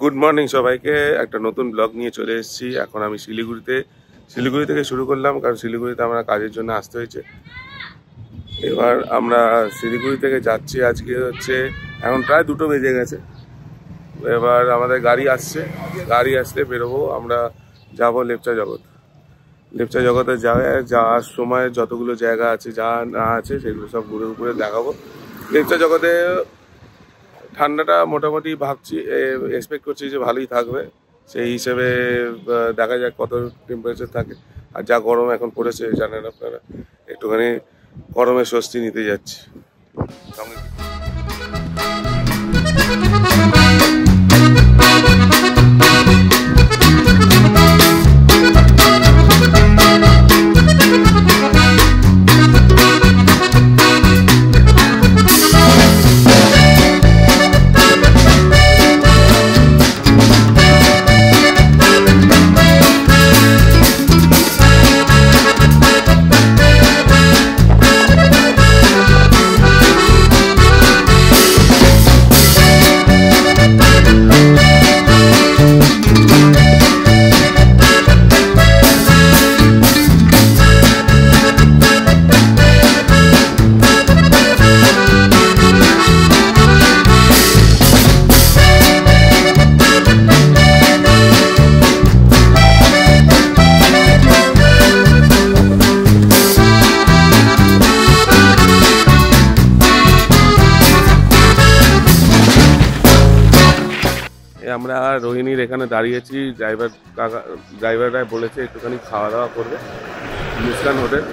Good morning সবাইকে। একটা নতুন ব্লগ নিয়ে চলে এসেছি। এখন আমি শিলিগুড়ি থেকে শুরু করলাম, কারণ শিলিগুড়িতে আমরা কাজের জন্য আসতে হয়েছে। এবার আমরা শিলিগুড়ি থেকে যাচ্ছি। আজকে হচ্ছে এখন প্রায় 2টো বেজে গেছে। এবার আমাদের গাড়ি আসলে বেরোবো। আমরা যাব লেপচা জগতে যাওয়ার সময় যতগুলো জায়গা আছে যা না আছে সেগুলো সব ঘুরে দেখাবো। লেপচা জগতে ঠান্ডাটা মোটামুটি ভাবছি, এক্সপেক্ট করছি যে ভালোই থাকবে। সেই হিসেবে দেখা যাক কত টেম্পারেচার থাকে। আর যা গরম এখন পড়েছে জানেন আপনারা, একটুখানি গরমের স্বস্তি নিতে যাচ্ছি। আমরা রোহিণীর এখানে দাঁড়িয়েছি। ড্রাইভাররা বলেছে একটুখানি খাওয়া দাওয়া করবে মুস্কান হোটেল।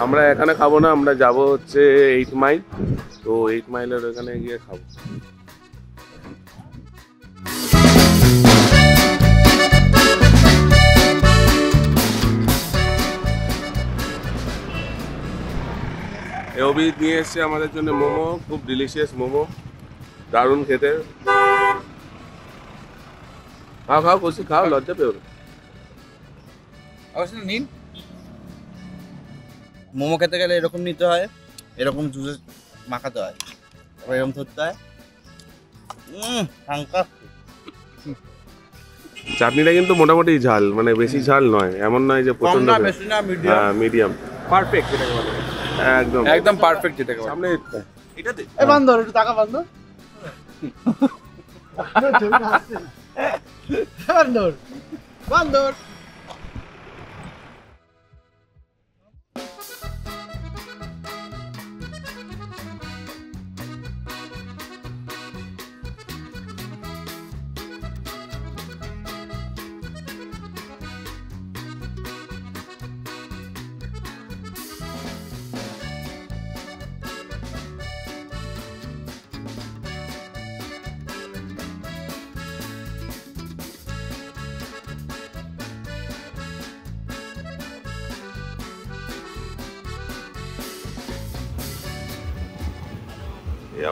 আমরা এখানে খাবো না, আমরা যাব হচ্ছে 8 মাইল। তো 8 মাইলের ওখানে গিয়ে খাবো। অভিজিৎ নিয়ে এসছে আমাদের জন্য মোমো, খুব ডিলিশিয়াস মোমো, দারুণ খেতে। খাও কষি খাও, লজ্জা পেও না। অবশ্যই নিন। মোমো খেতে গেলে এরকম নিতে হয়, এরকম জুসে মাখাতে হয়, তারপর এরকম ধরতে হয়। চাটনিটা কিন্তু মোটামুটি ঝাল, মানে বেশি ঝাল নয়, এমন নয় যে প্রচন্ড, মিডিয়াম পারফেক্ট যেটাকে বলে, একদম পারফেক্ট যেটাকে বলে। সামনে এটাতে এ বান্দর একটু টাকা বান্দর বান্দর।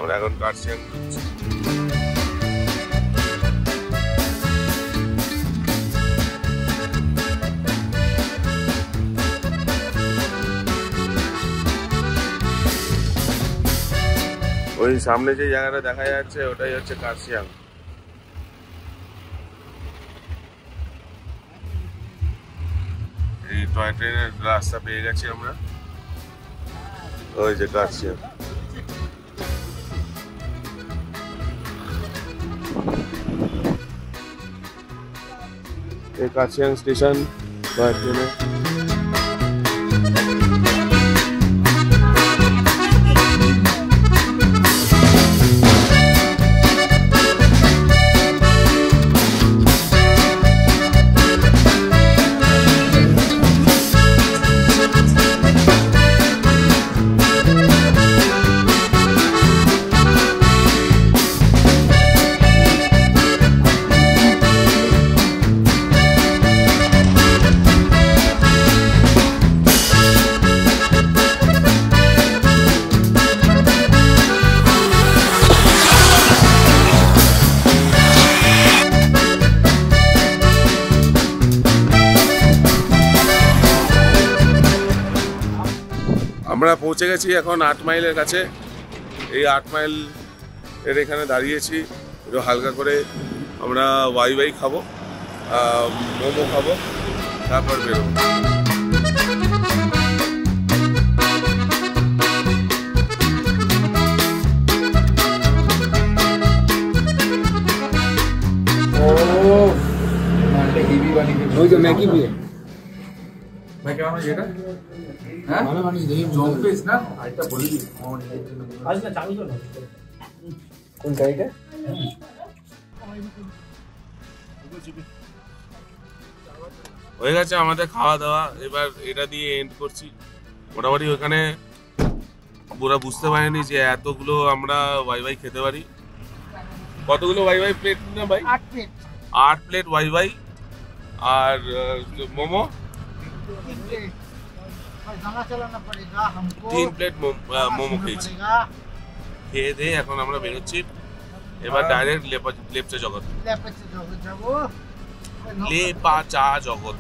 আমরা এখন কার্শিয়াং করছি। ওই সামনে যে জায়গাটা দেখা যাচ্ছে ওটাই হচ্ছে কার্শিয়াং। এই টয় ট্রেনের রাস্তা পেয়ে গেছি আমরা, ওই যে কার্শিয়াং। এই কার্শিয়াং স্টেশন টয় ট্রেনে। আমরা পৌঁছে গেছি এখন 8 মাইলের কাছে। এই 8 মাইল এর এখানে দাঁড়িয়েছি, একটু হালকা করে আমরা ওয়াই খাবো, মোমো খাবো, তারপর বেরোবো। ওই তো ম্যাগি দিয়ে ভাই কেমন আছে এটা? হ্যাঁ ভালো মানুষ দেখি জম্পিস না আরেকটা বলি আজ না চালু করো কোন গাড়িটা হয়ে গেছে আমাদের খাওয়া দাওয়া। এবার এটা দিয়ে এন্ড করছি। মোটামুটি ওখানে পুরো বুঝতে পারিনি যে এতগুলো আমরা ওয়াই খেতে পারি। কতগুলো ওয়াই প্লেট না ভাই? 8 প্লেট ওয়াই আর মোমো 3 প্লেট মোমো খেয়েছি। খেয়ে দিয়ে এখন আমরা বেরোচ্ছি। এবার ডাইরেক্ট লেপচা জগৎ, লেপাচা জগৎ।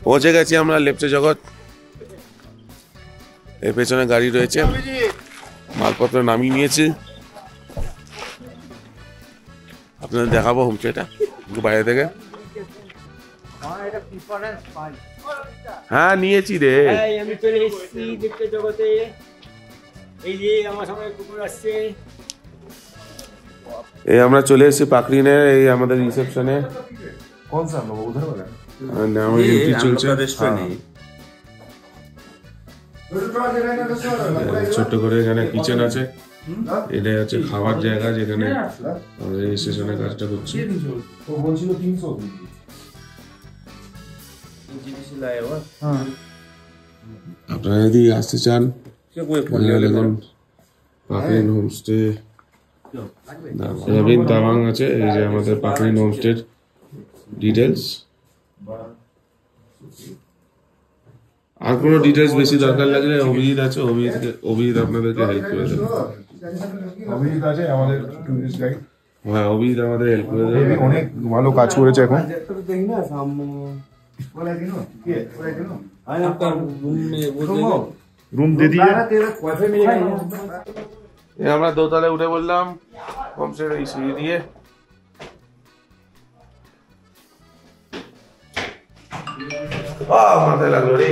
পৌঁছে গেছি আমরা লেপচা জগৎ। এর পেছনে গাড়ি রয়েছে, মালপত্র নামিয়ে নিয়েছি। আপনাদের দেখাবো হোমস্টেটা বাইরে থেকে। হ্যাঁ নিয়েছি রে। আমি চলে এসেছি লেপচা জগতে। এই যে আমার সামনে কুকুর আসছে। এই আমরা চলে এসেছি পাকড়িনে, এই আমাদের রিসেপশনে। কোন সা লোক উধার বলে চলছে। ছোট্ট করে এখানে কিচেন আছে। এটাই হচ্ছে খাবার জায়গা যেখানে আমাদের এই স্টেশনে কাজটা করছি। আপনারা যদি আসতে চান দেখুন পাকড়িন হোমস্টে, রবীন তাওয়াং আছে। এই যে আমাদের পাকড়িন হোমস্টের ডিটেলস। আর কোনো ডিটেলস বেশি দরকার লাগলে অভিজিৎ আছে, অভিজিৎ আপনাদেরকে হেল্প করে দেবে। অভিজিৎ আছে আমাদের টুরিস্ট গাইড। হ্যাঁ অভিজিৎ আমাদের হেল্প করে দেবে, অনেক ভালো কাজ করেছে এখন। রুম দিয়ে দিয়ে আমরা দোতলায় উঠে বললাম হোমস্টের এই সিঁড়ি দিয়ে। মাথায় লাগলো রে।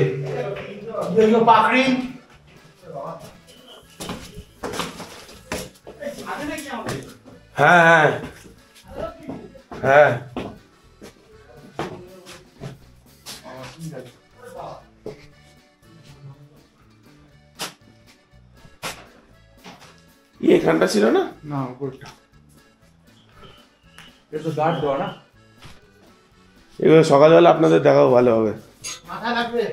হ্যাঁ হ্যাঁ হ্যাঁ এখানটা ছিল না? না উপরটা এটা গার্ড দেওয়া না। এগুলো সকালবেলা আপনাদের দেখাও ভালো হবে। মাথা লাগবে।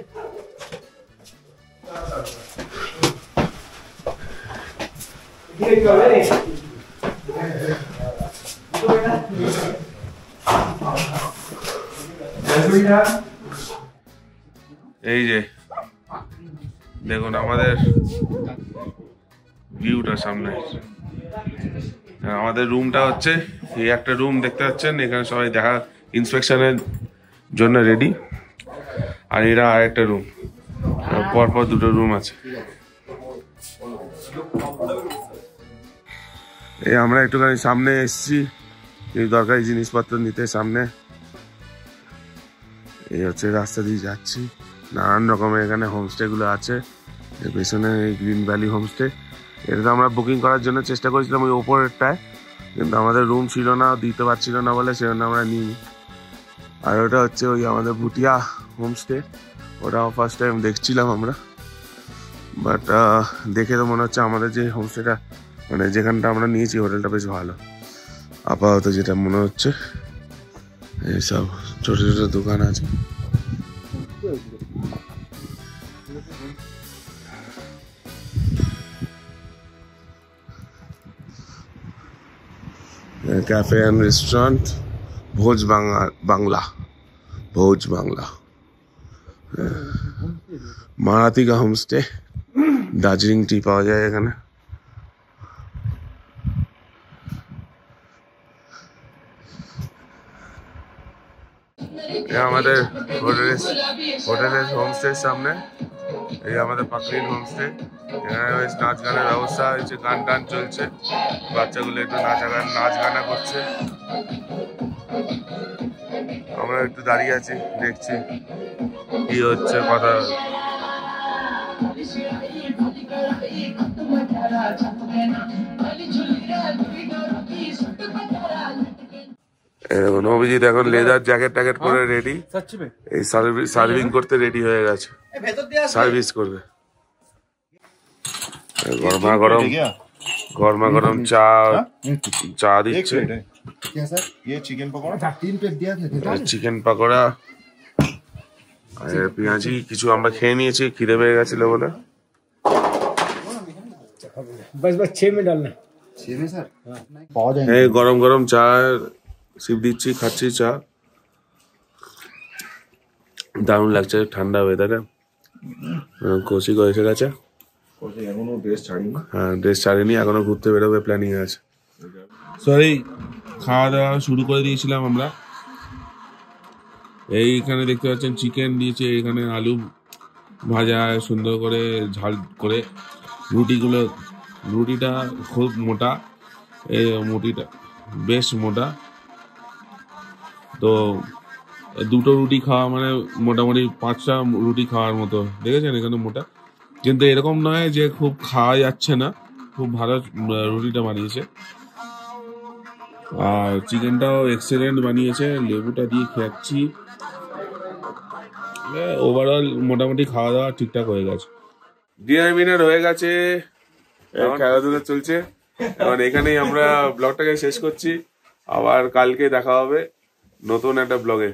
এই যে দেখুন আমাদের ভিউটা সামনে। আমাদের রুমটা হচ্ছে এই একটা রুম দেখতে পাচ্ছেন। এখানে সবাই দেখা ইন্সপেকশনের জন্য রেডি। আর এরা আরেকটা রুম, পরপর দুটো রুম আছে। এই আমরা একটুখানি সামনে এসেছি এই দরকারি জিনিসপত্র নিতে। সামনে এই হচ্ছে রাস্তা দিয়ে যাচ্ছি। নানান রকমের এখানে হোমস্টেগুলো আছে। এর পেছনে এই গ্রিন ভ্যালি হোমস্টে। এটা তো আমরা বুকিং করার জন্য চেষ্টা করেছিলাম ওই ওপরেরটায়, কিন্তু আমাদের রুম ছিল না, দিতে পারছিল না বলে সেজন্য আমরা নিই। আর ওটা হচ্ছে ওই আমাদের ভুটিয়া হোমস্টে। ওটাও ফার্স্ট টাইম দেখছিলাম আমরা, বাট দেখে তো মনে হচ্ছে আমাদের যে হোমস্টেটা মানে যেখানটা আমরা নিয়েছি হোটেলটা বেশ ভালো আপাতত যেটা মনে হচ্ছে। এইসব ছোট ছোট দোকান আছে। कैफे एंड रेस्टोरेंट भोज बांग्ला भोज बांग्ला মারাতি का হোমস্টে। দার্জিলিং টি পাওয়া যায় এখানে। আমাদের হোটেলের হোমস্টের সামনে, এই আমাদের পাকড়িন হোমস্টে। এখানে বেশ নাচ গানের ব্যবস্থা হয়েছে, গান টান চলছে, বাচ্চাগুলো একটু নাচ গানা করছে। আমরা একটু দাঁড়িয়ে আছি, দেখছি কি হচ্ছে কথা। এখন অভিজিৎ এখন লেদার জ্যাকেট ট্যাকেট পরে রেডি, এই সার্ভিং করতে রেডি হয়ে গেছে, সার্ভিস করবে। গরমা গরম চা দিচ্ছে, চিকেন পকোড়া আর পেঁয়াজি কিছু আমরা খেয়ে নিয়েছি, খিদে পেয়ে গেছিল বলে। এই গরম গরম চা সিপ দিচ্ছি, খাচ্ছি চা, দারুণ লাগছে ঠান্ডা ওয়েদারে। কৌশিক এসে গেছে, হ্যাঁ ড্রেস ছাড়েনি, এখনো ঘুরতে বেরোবে প্ল্যানিং আছে। সরি, খাওয়া দাওয়া শুরু করে দিয়েছিলাম আমরা। এইখানে দেখতে পাচ্ছেন চিকেন দিয়েছে, এইখানে আলু ভাজা সুন্দর করে ঝাল করে, রুটিটা খুব মোটা, এই মুটিটা বেশ মোটা। তো দুটো রুটি খাওয়া মানে মোটামুটি 5টা রুটি খাওয়ার মতো, দেখেছেন এখানে মোটা, কিন্তু এরকম নয় যে খুব খাওয়া যাচ্ছে না, খুব ভালো রুটিটা বানিয়েছে। আর চিকেনটাও এক্সেলেন্ট বানিয়েছে, লেবুটা দিয়ে খাচ্ছি। ওভারঅল মোটামুটি খাওয়া দাওয়া ঠিকঠাক হয়ে গেছে, ডিনার হয়ে গেছে, খেলাধুলা চলছে। এখন এখানেই আমরা ব্লগটাকে শেষ করছি, আবার কালকে দেখা হবে নতুন একটা ব্লগে।